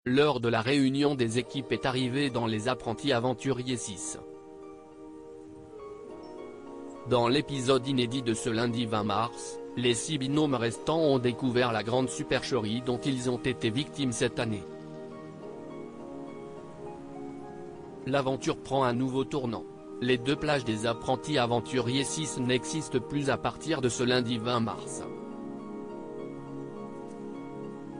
L'heure de la réunion des équipes est arrivée dans Les Apprentis Aventuriers 6. Dans l'épisode inédit de ce lundi 20 mars, les 6 binômes restants ont découvert la grande supercherie dont ils ont été victimes cette année. L'aventure prend un nouveau tournant. Les 2 plages des Apprentis Aventuriers 6 n'existent plus à partir de ce lundi 20 mars.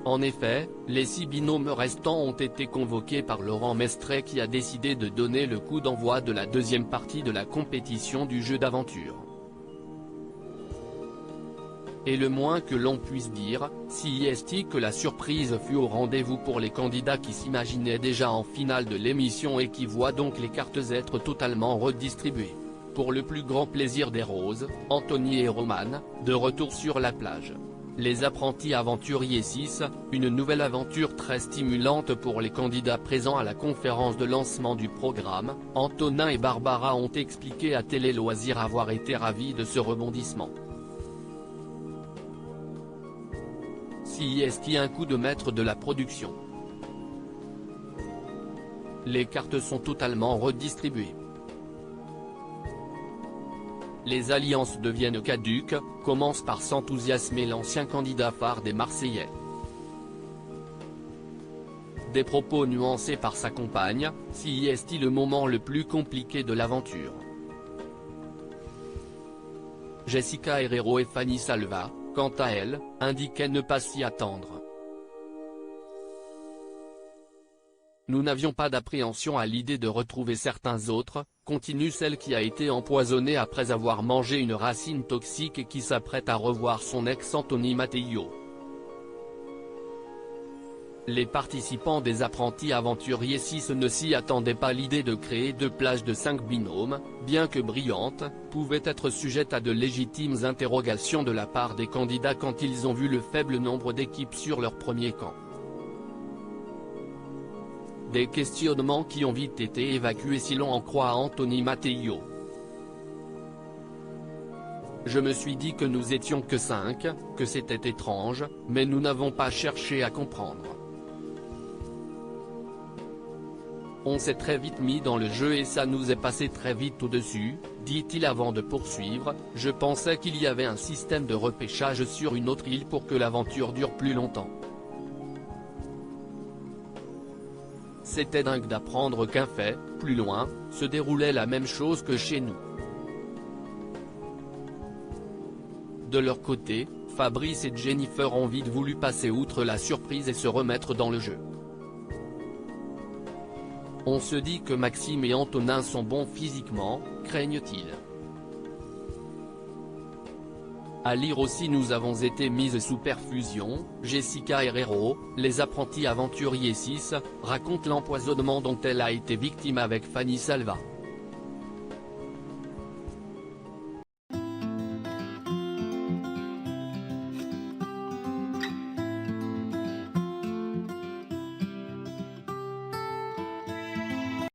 En effet, les 6 binômes restants ont été convoqués par Laurent Mestret qui a décidé de donner le coup d'envoi de la 2e partie de la compétition du jeu d'aventure. Et le moins que l'on puisse dire, si est que la surprise fut au rendez-vous pour les candidats qui s'imaginaient déjà en finale de l'émission et qui voient donc les cartes être totalement redistribuées. Pour le plus grand plaisir des Roses, Anthony et Roman, de retour sur la plage. Les Apprentis Aventuriers 6, une nouvelle aventure très stimulante pour les candidats présents à la conférence de lancement du programme. Antonin et Barbara ont expliqué à Télé Loisirs avoir été ravis de ce rebondissement. Si est un coup de maître de la production. Les cartes sont totalement redistribuées. Les alliances deviennent caduques, commence par s'enthousiasmer l'ancien candidat phare des Marseillais. Des propos nuancés par sa compagne, si est le moment le plus compliqué de l'aventure. Jessica Herrero et Fanny Salva, quant à elles, indiquaient ne pas s'y attendre. Nous n'avions pas d'appréhension à l'idée de retrouver certains autres, continue celle qui a été empoisonnée après avoir mangé une racine toxique et qui s'apprête à revoir son ex Anthony Matteo. Les participants des Apprentis Aventuriers 6 ne s'y attendaient pas. L'idée de créer 2 plages de 5 binômes, bien que brillante, pouvait être sujette à de légitimes interrogations de la part des candidats quand ils ont vu le faible nombre d'équipes sur leur premier camp. Des questionnements qui ont vite été évacués si l'on en croit à Anthony Matteo. Je me suis dit que nous étions que 5, que c'était étrange, mais nous n'avons pas cherché à comprendre. On s'est très vite mis dans le jeu et ça nous est passé très vite au-dessus, dit-il avant de poursuivre. Je pensais qu'il y avait un système de repêchage sur une autre île pour que l'aventure dure plus longtemps. C'était dingue d'apprendre qu'un fait, plus loin, se déroulait la même chose que chez nous. De leur côté, Fabrice et Jennifer ont vite voulu passer outre la surprise et se remettre dans le jeu. On se dit que Maxime et Antonin sont bons physiquement, craignent-ils. À lire aussi nous avons été mises sous perfusion. Jessica Herrero, Les Apprentis Aventuriers 6, raconte l'empoisonnement dont elle a été victime avec Fanny Salva.